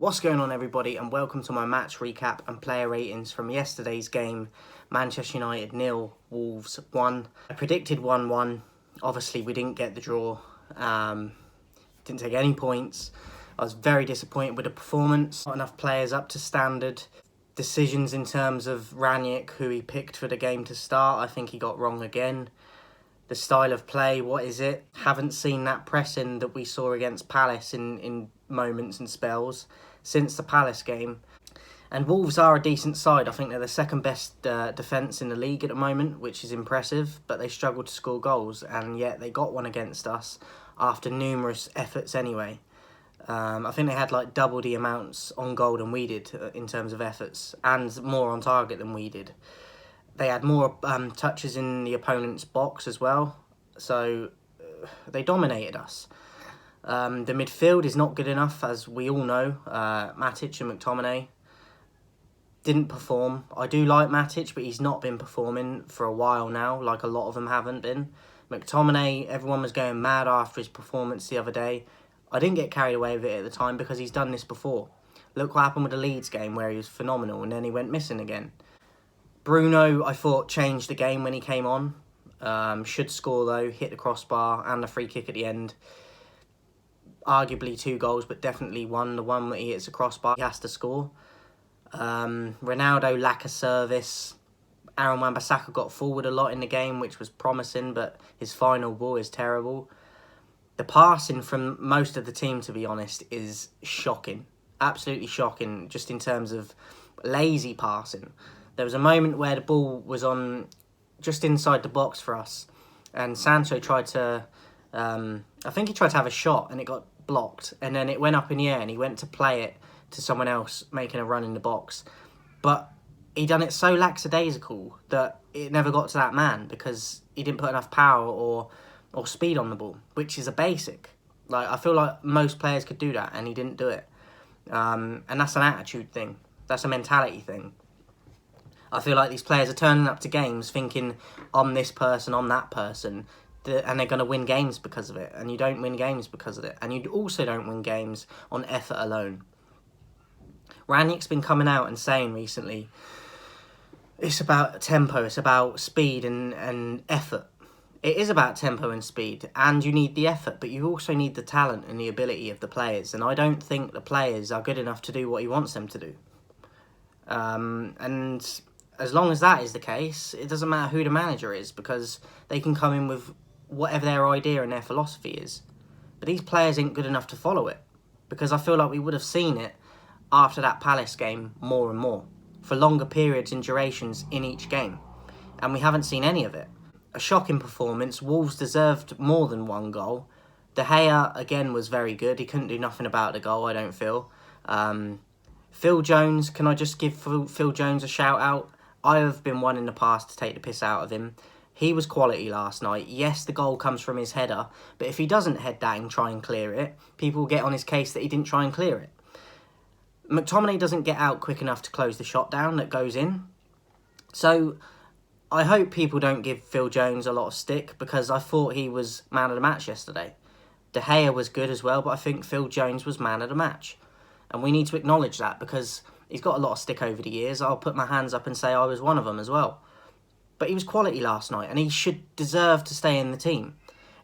What's going on, everybody, and welcome to my match recap and player ratings from yesterday's game. Manchester United 0, Wolves 1. I predicted 1-1. Obviously, we didn't get the draw. Didn't take any points. I was very disappointed with the performance. Not enough players up to standard. Decisions in terms of Ranić, who he picked for the game to start, I think he got wrong again. The style of play, what is it? Haven't seen that pressing that we saw against Palace in moments and spells since the Palace game. And Wolves are a decent side. I think they're the second best defence in the league at the moment, which is impressive, but they struggled to score goals, and yet they got one against us after numerous efforts anyway. I think they had like double the amounts on goal than we did in terms of efforts, and more on target than we did. They had more touches in the opponent's box as well, so they dominated us. The midfield is not good enough, as we all know. Matic and McTominay didn't perform. I do like Matic, but he's not been performing for a while now, like a lot of them haven't been. McTominay, everyone was going mad after his performance the other day. I didn't get carried away with it at the time because he's done this before. Look what happened with the Leeds game where he was phenomenal and then he went missing again. Bruno, I thought, changed the game when he came on. Should score though, hit the crossbar and the free kick at the end. Arguably 2 goals, but definitely one. The one that he hits a crossbar, he has to score. Ronaldo, lack of service. Aaron Wan-Bissaka got forward a lot in the game, which was promising, but his final ball is terrible. The passing from most of the team, to be honest, is shocking. Absolutely shocking, just in terms of lazy passing. There was a moment where the ball was on just inside the box for us, and Sancho tried to... I think he tried to have a shot and it got blocked, and then it went up in the air and he went to play it to someone else making a run in the box, but he done it so lackadaisical that it never got to that man because he didn't put enough power or speed on the ball, which is a basic. Like, I feel like most players could do that and he didn't do it, and that's an attitude thing, that's a mentality thing. I feel like these players are turning up to games thinking, I'm this person, I'm that person, and they're going to win games because of it. And you don't win games because of it. And you also don't win games on effort alone. Ranić's been coming out and saying recently, it's about tempo, it's about speed and effort. It is about tempo and speed, and you need the effort, but you also need the talent and the ability of the players. And I don't think the players are good enough to do what he wants them to do. And as long as that is the case, it doesn't matter who the manager is, because they can come in with whatever their idea and their philosophy is. But these players ain't good enough to follow it, because I feel like we would have seen it after that Palace game more and more, for longer periods and durations in each game. And we haven't seen any of it. A shocking performance. Wolves deserved more than 1 goal. De Gea, again, was very good. He couldn't do nothing about the goal, I don't feel. Phil Jones, can I just give Phil Jones a shout out? I have been one in the past to take the piss out of him. He was quality last night. Yes, the goal comes from his header, but if he doesn't head that and try and clear it, people will get on his case that he didn't try and clear it. McTominay doesn't get out quick enough to close the shot down that goes in. So I hope people don't give Phil Jones a lot of stick, because I thought he was man of the match yesterday. De Gea was good as well, but I think Phil Jones was man of the match. And we need to acknowledge that, because he's got a lot of stick over the years. I'll put my hands up and say I was one of them as well. But he was quality last night, and he should deserve to stay in the team.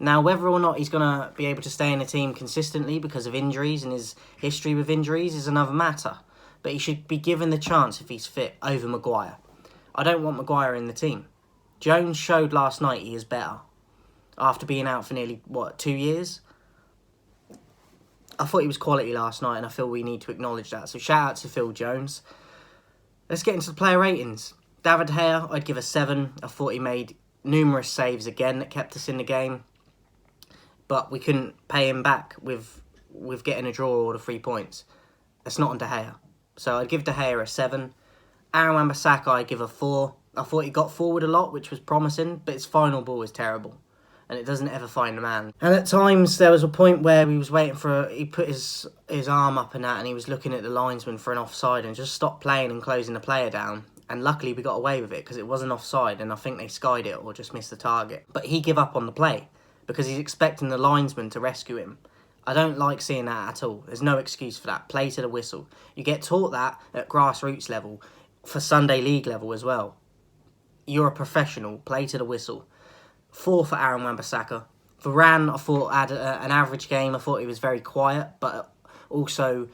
Now, whether or not he's going to be able to stay in the team consistently because of injuries and his history with injuries is another matter. But he should be given the chance, if he's fit, over Maguire. I don't want Maguire in the team. Jones showed last night he is better. After being out for nearly, 2 years? I thought he was quality last night, and I feel we need to acknowledge that. So shout out to Phil Jones. Let's get into the player ratings. David De Gea, I'd give a 7. I thought he made numerous saves again that kept us in the game, but we couldn't pay him back with getting a draw or the 3 points. That's not on De Gea. So I'd give De Gea a 7. Aaron Wan-Bissaka, I'd give a 4. I thought he got forward a lot, which was promising, but his final ball is terrible, and it doesn't ever find the man. And at times, there was a point where he was waiting for... he put his arm up and that, and he was looking at the linesman for an offside and just stopped playing and closing the player down. And luckily, we got away with it because it wasn't offside, and I think they skied it or just missed the target. But he gave up on the play because he's expecting the linesman to rescue him. I don't like seeing that at all. There's no excuse for that. Play to the whistle. You get taught that at grassroots level, for Sunday League level as well. You're a professional. Play to the whistle. 4 for Aaron Wan-Bissaka. Varane, I thought, had an average game. I thought he was very quiet, but also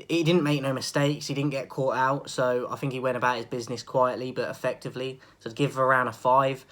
he didn't make no mistakes. He didn't get caught out, so I think he went about his business quietly but effectively. So I'd give Varane a 5.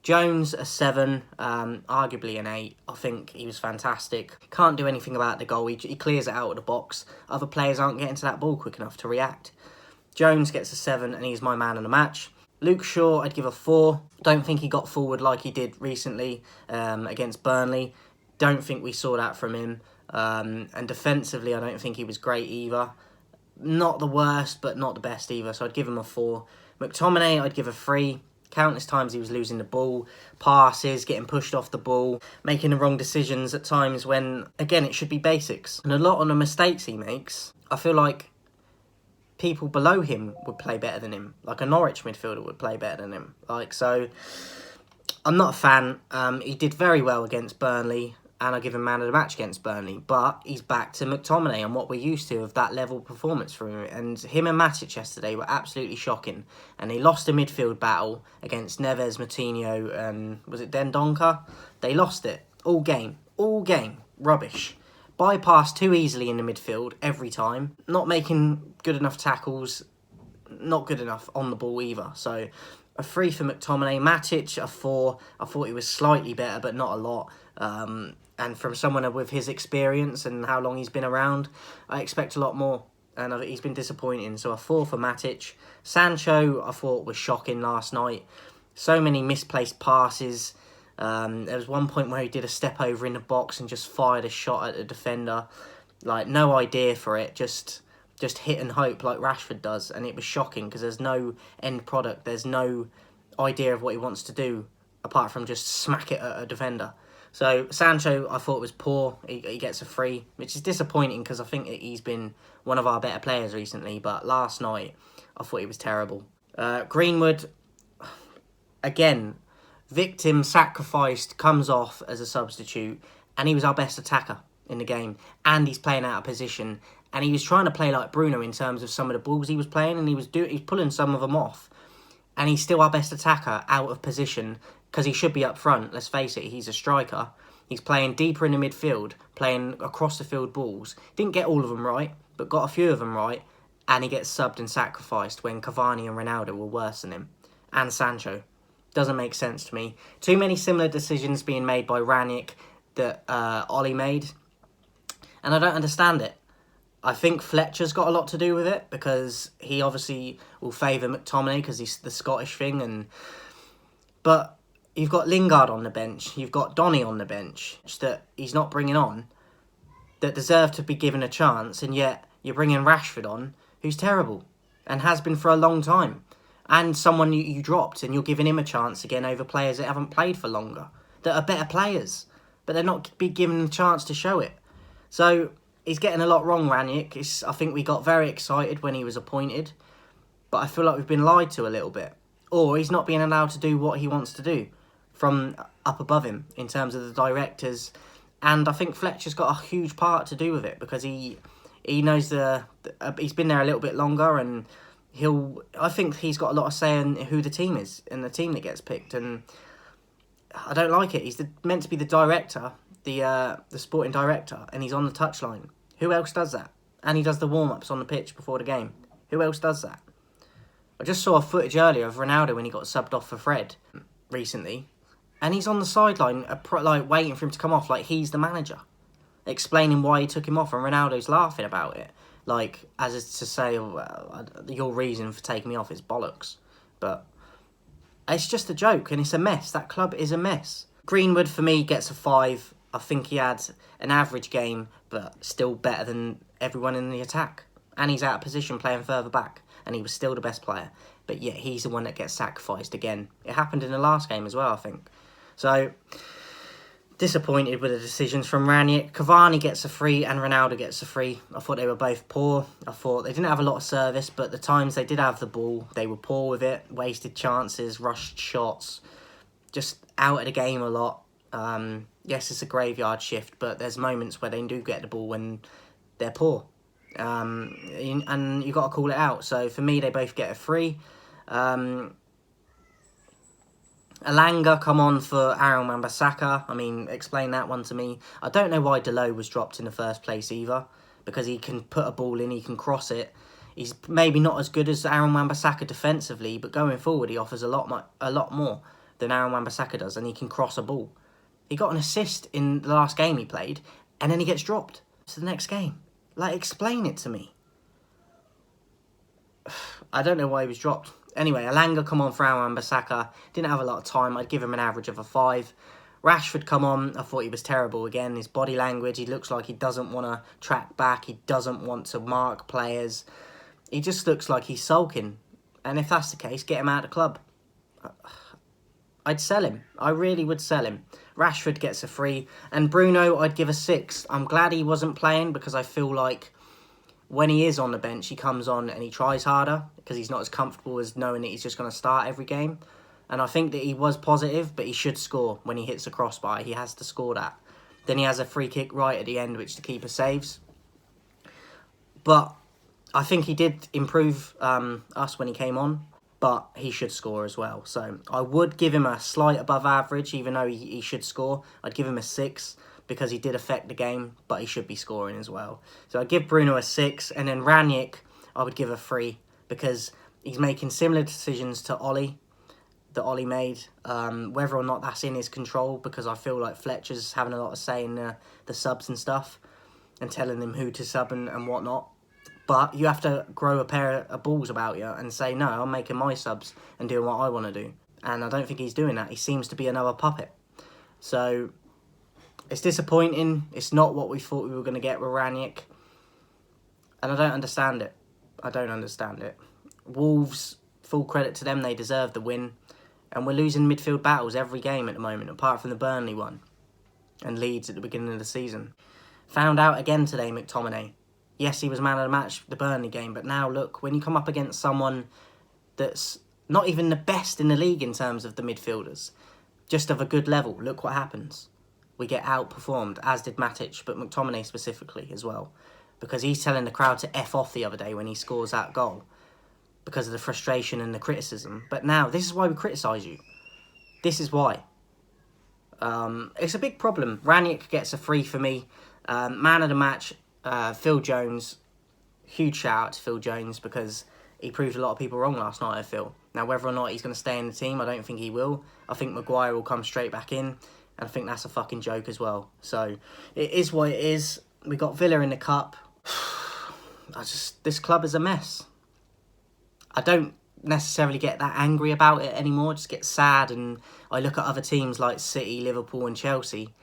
Jones a 7, arguably an 8. I think he was fantastic. Can't do anything about the goal. He clears it out of the box. Other players aren't getting to that ball quick enough to react. Jones gets a 7 and he's my man of the match. Luke Shaw, I'd give a 4. Don't think he got forward like he did recently against Burnley. Don't think we saw that from him. And defensively, I don't think he was great either. Not the worst, but not the best either. So I'd give him a 4. McTominay, I'd give a 3. Countless times he was losing the ball, passes, getting pushed off the ball, making the wrong decisions at times when, again, it should be basics. And a lot of the mistakes he makes, I feel like people below him would play better than him. Like a Norwich midfielder would play better than him. So I'm not a fan. He did very well against Burnley, and I give him man of the match against Burnley. But he's back to McTominay and what we're used to of that level of performance from him. And him and Matic yesterday were absolutely shocking. And they lost a midfield battle against Neves, Moutinho, and was it Dendoncker? They lost it all game. Rubbish. Bypassed too easily in the midfield every time. Not making good enough tackles. Not good enough on the ball either. So a 3 for McTominay. Matic, a 4. I thought he was slightly better, but not a lot. And from someone with his experience and how long he's been around, I expect a lot more. And he's been disappointing. So a 4 for Matic. Sancho, I thought, was shocking last night. So many misplaced passes. There was one point where he did a step over in the box and just fired a shot at the defender. Like, no idea for it. Just hit and hope like Rashford does. And it was shocking because there's no end product. There's no idea of what he wants to do apart from just smack it at a defender. So Sancho, I thought was poor. He gets a 3, which is disappointing because I think he's been one of our better players recently. But last night, I thought he was terrible. Greenwood, again, victim, sacrificed, comes off as a substitute, and he was our best attacker in the game. And he's playing out of position, and he was trying to play like Bruno in terms of some of the balls he was playing, and he's pulling some of them off. And he's still our best attacker out of position, because he should be up front. Let's face it, he's a striker. He's playing deeper in the midfield, playing across the field balls. Didn't get all of them right, but got a few of them right. And he gets subbed and sacrificed when Cavani and Ronaldo were worse than him. And Sancho. Doesn't make sense to me. Too many similar decisions being made by Ranić that Ollie made. And I don't understand it. I think Fletcher's got a lot to do with it, because he obviously will favour McTominay because he's the Scottish thing. But you've got Lingard on the bench. You've got Donny on the bench that he's not bringing on, that deserve to be given a chance. And yet you're bringing Rashford on, who's terrible and has been for a long time. And someone you dropped, and you're giving him a chance again over players that haven't played for longer, that are better players, but they're not be given a chance to show it. So he's getting a lot wrong, Ranić. I think we got very excited when he was appointed, but I feel like we've been lied to a little bit. Or he's not being allowed to do what he wants to do from up above him in terms of the directors. And I think Fletcher's got a huge part to do with it, because he knows he's been there a little bit longer, and I think he's got a lot of say in who the team is and the team that gets picked. And I don't like it. He's meant to be the director, the sporting director, and he's on the touchline. Who else does that? And he does the warm-ups on the pitch before the game. Who else does that? I just saw a footage earlier of Ronaldo when he got subbed off for Fred recently, and he's on the sideline, like waiting for him to come off, like he's the manager, explaining why he took him off, and Ronaldo's laughing about it, like as is to say, well, your reason for taking me off is bollocks. But it's just a joke, and it's a mess. That club is a mess. Greenwood, for me, gets a 5. I think he had an average game, but still better than everyone in the attack. And he's out of position playing further back, and he was still the best player. But yet he's the one that gets sacrificed again. It happened in the last game as well, I think. So, disappointed with the decisions from Ranić. Cavani gets a 3 and Ronaldo gets a 3. I thought they were both poor. I thought they didn't have a lot of service, but the times they did have the ball, they were poor with it. Wasted chances, rushed shots. Just out of the game a lot. Yes, it's a graveyard shift, but there's moments where they do get the ball when they're poor. And you've got to call it out. So for me, they both get a 3. Alanga come on for Aaron Wan-Bissaka. I mean, explain that one to me. I don't know why Delo was dropped in the first place either, because he can put a ball in, he can cross it. He's maybe not as good as Aaron Wan-Bissaka defensively, but going forward he offers a lot more than Aaron Wan-Bissaka does, and he can cross a ball. He got an assist in the last game he played, and then he gets dropped to the next game. Like, explain it to me. I don't know why he was dropped. Anyway, Alanga come on for Aaron Wan-Bissaka. Didn't have a lot of time. I'd give him an average of a 5. Rashford come on. I thought he was terrible again. His body language, he looks like he doesn't want to track back. He doesn't want to mark players. He just looks like he's sulking. And if that's the case, get him out of the club. I'd sell him. I really would sell him. Rashford gets a 3. And Bruno, I'd give a 6. I'm glad he wasn't playing, because I feel like when he is on the bench, he comes on and he tries harder, because he's not as comfortable as knowing that he's just going to start every game. And I think that he was positive, but he should score when he hits the crossbar. He has to score that. Then he has a free kick right at the end, which the keeper saves. But I think he did improve us when he came on, but he should score as well. So I would give him a slight above average, even though he should score. I'd give him a 6, because he did affect the game, but he should be scoring as well. So I'd give Bruno a 6, and then Ranić I would give a 3, because he's making similar decisions to Ollie, that Ollie made, whether or not that's in his control, because I feel like Fletcher's having a lot of say in the subs and stuff, and telling them who to sub and whatnot. But you have to grow a pair of balls about you and say, no, I'm making my subs and doing what I want to do. And I don't think he's doing that. He seems to be another puppet. So it's disappointing. It's not what we thought we were going to get with Ranić. And I don't understand it. I don't understand it. Wolves, full credit to them. They deserve the win. And we're losing midfield battles every game at the moment, apart from the Burnley one. And Leeds at the beginning of the season. Found out again today, McTominay. Yes, he was man of the match, the Burnley game. But now, look, when you come up against someone that's not even the best in the league in terms of the midfielders, just of a good level, look what happens. We get outperformed, as did Matic, but McTominay specifically as well. Because he's telling the crowd to F off the other day when he scores that goal. Because of the frustration and the criticism. But now, this is why we criticise you. This is why. It's a big problem. Ranić gets a 3 for me. Man of the match, Phil Jones. Huge shout out to Phil Jones, because he proved a lot of people wrong last night, I feel. Now, whether or not he's going to stay in the team, I don't think he will. I think Maguire will come straight back in. And I think that's a fucking joke as well. So, it is what it is. We got Villa in the cup. This club is a mess. I don't necessarily get that angry about it anymore. I just get sad, and I look at other teams like City, Liverpool and Chelsea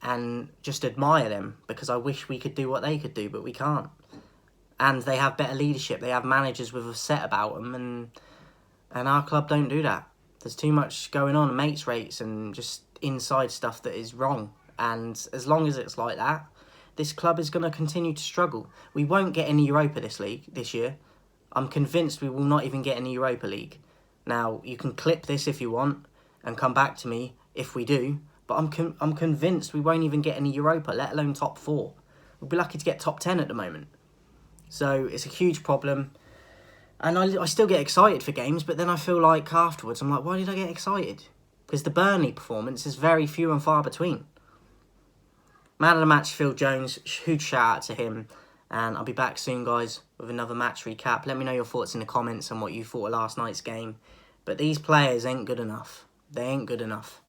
and just admire them, because I wish we could do what they could do, but we can't. And they have better leadership. They have managers with a set about them, and our club don't do that. There's too much going on, mates rates and just inside stuff that is wrong. And as long as it's like that, this club is going to continue to struggle. We won't get in the Europa this year. I'm convinced we will not even get in the Europa League. Now, you can clip this if you want and come back to me if we do, but I'm convinced we won't even get in the Europa, let alone top 4. We'll be lucky to get top 10 at the moment. So it's a huge problem. And I still get excited for games, but then I feel like afterwards, I'm like, why did I get excited? Because the Burnley performance is very few and far between. Man of the match, Phil Jones. Huge shout out to him. And I'll be back soon, guys, with another match recap. Let me know your thoughts in the comments on what you thought of last night's game. But these players ain't good enough. They ain't good enough.